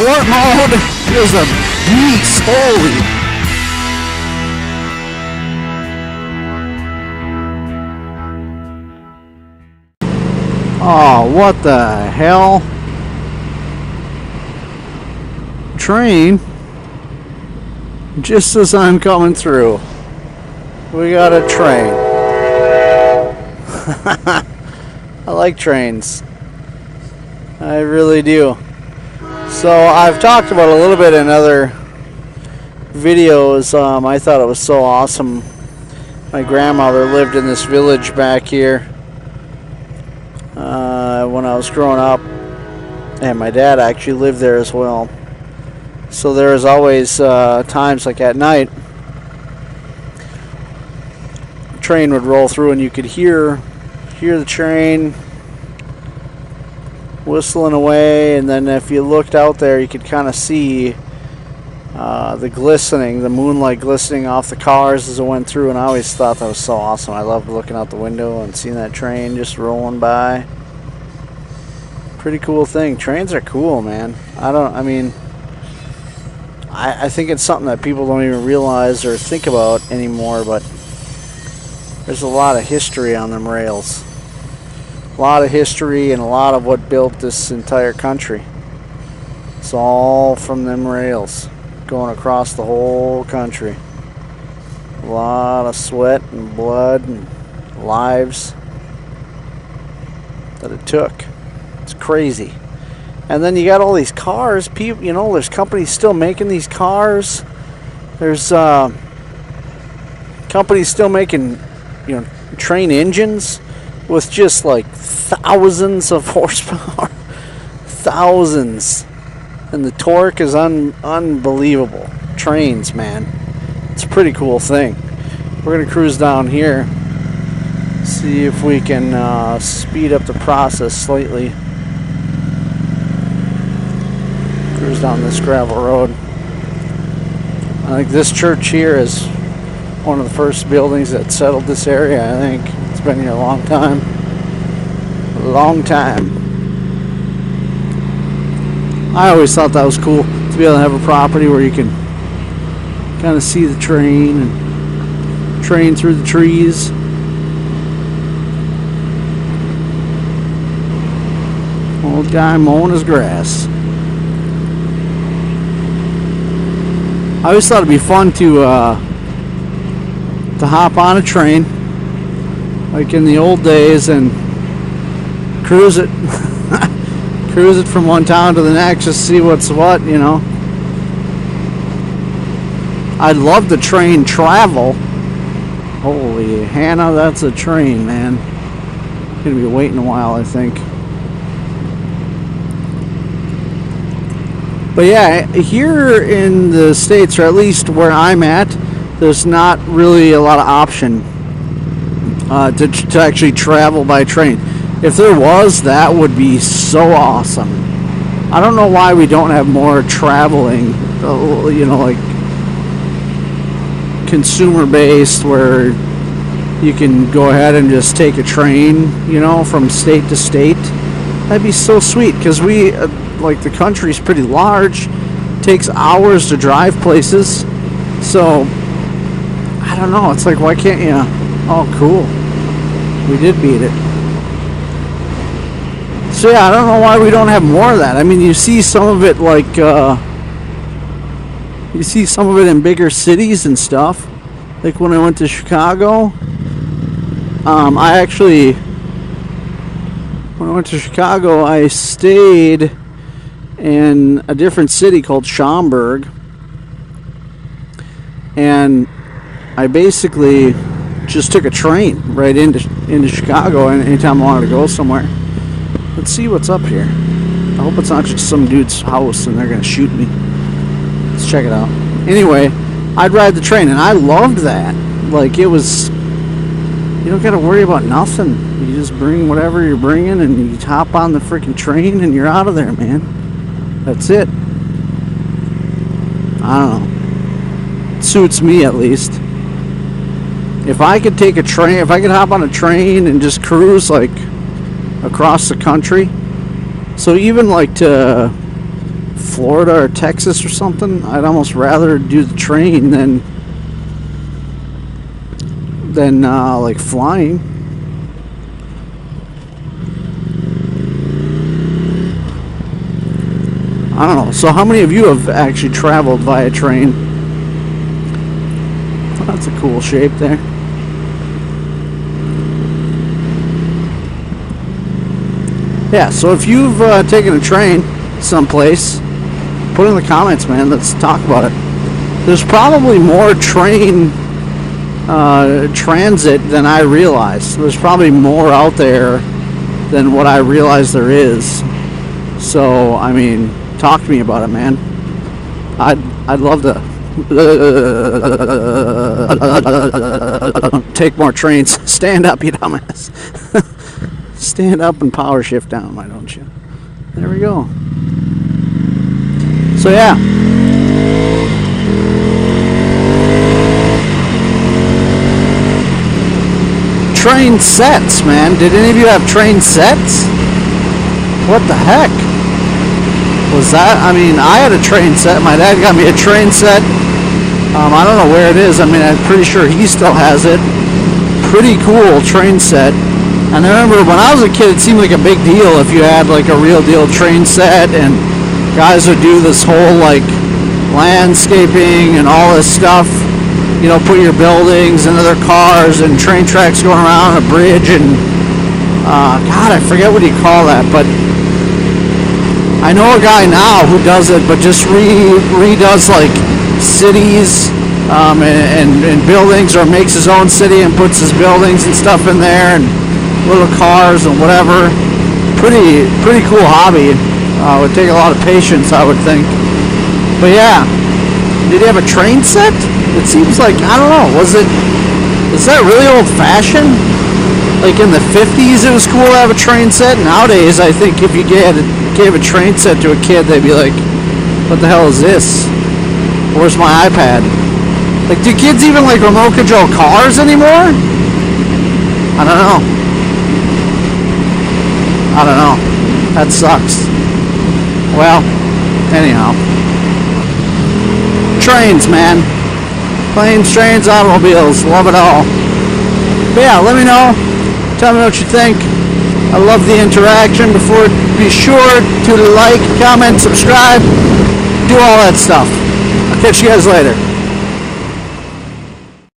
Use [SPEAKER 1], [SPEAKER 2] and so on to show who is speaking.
[SPEAKER 1] sport mode is a beast. Holy. Oh, what the hell? Train. Just as I'm coming through, we got a train. I like trains. I really do. So I've talked about it a little bit in other videos. I thought it was so awesome. My grandmother lived in this village back here when I was growing up, and my dad actually lived there as well. So there was always times like at night, the train would roll through and you could hear the train whistling away, and then if you looked out there you could kind of see the moonlight glistening off the cars as it went through, and I always thought that was so awesome. I loved looking out the window and seeing that train just rolling by. Pretty cool thing. Trains are cool, man. I think it's something that people don't even realize or think about anymore, but there's a lot of history on them rails. A lot of history and a lot of what built this entire country. It's all from them rails going across the whole country. A lot of sweat and blood and lives that it took. It's crazy. And then you got all these cars. People, there's companies still making these cars. There's companies still making, train engines with just like thousands of horsepower. Thousands. And the torque is unbelievable. Trains, man. It's a pretty cool thing. We're going to cruise down here. See if we can speed up the process slightly. Cruise down this gravel road. I think this church here is one of the first buildings that settled this area. I think it's been here a long time. A long time. I always thought that was cool to be able to have a property where you can kind of see the train and train through the trees. Old guy mowing his grass. I always thought it'd be fun to hop on a train like in the old days and cruise it cruise it from one town to the next, just see what's what. I'd love the train travel. Holy Hannah, that's a train, man. Gonna be waiting a while, I think. But yeah, here in the States, or at least where I'm at, there's not really a lot of option to actually travel by train. If there was, that would be so awesome. I don't know why we don't have more traveling, like consumer-based, where you can go ahead and just take a train, from state to state. That'd be so sweet, because we... the country's pretty large, takes hours to drive places, so I don't know, it's like, why can't you? Oh, cool, we did beat it. So yeah, I don't know why we don't have more of that. I mean, you see some of it in bigger cities and stuff, like when I went to Chicago. When I went to Chicago, I stayed in a different city called Schaumburg, and I basically just took a train right into Chicago anytime I wanted to go somewhere. Let's see what's up here. I hope it's not just some dude's house and they're gonna shoot me. Let's check it out. Anyway, I'd ride the train, and I loved that. Like, it was, you don't gotta worry about nothing. You just bring whatever you're bringing and you hop on the freaking train and you're out of there, man. That's it. I don't know. It suits me, at least. If I could take a train, if I could hop on a train and just cruise like across the country, so even like to Florida or Texas or something, I'd almost rather do the train than like flying. I don't know. So how many of you have actually traveled via train? That's a cool shape there. Yeah, so if you've taken a train someplace, put it in the comments, man. Let's talk about it. There's probably more train transit than I realize. There's probably more out there than what I realize there is. So, I mean, talk to me about it, man. I'd love to take more trains. Stand up, you dumbass. Stand up and power shift down, why don't you? There we go. So yeah. Train sets, man. Did any of you have train sets? What the heck was that? I mean, I had a train set. My dad got me a train set. I don't know where it is. I mean, I'm pretty sure he still has it. Pretty cool train set. And I remember when I was a kid, it seemed like a big deal if you had like a real deal train set, and guys would do this whole like landscaping and all this stuff. You know, put your buildings and other cars and train tracks going around a bridge, and God, I forget what you call that, but I know a guy now who does it, but just redoes like cities and buildings, or makes his own city and puts his buildings and stuff in there, and little cars and whatever. Pretty cool hobby. Would take a lot of patience, I would think. But yeah, did he have a train set? It seems like, I don't know, is that really old-fashioned? Like in the 50s it was cool to have a train set. Nowadays I think if you gave a train set to a kid, they'd be like, what the hell is this? Where's my iPad? Like, do kids even like remote control cars anymore? I don't know. That sucks. Well, anyhow. Trains, man. Planes, trains, automobiles. Love it all. But yeah, let me know. Tell me what you think. I love the interaction. Be sure to like, comment, subscribe. Do all that stuff. I'll catch you guys later.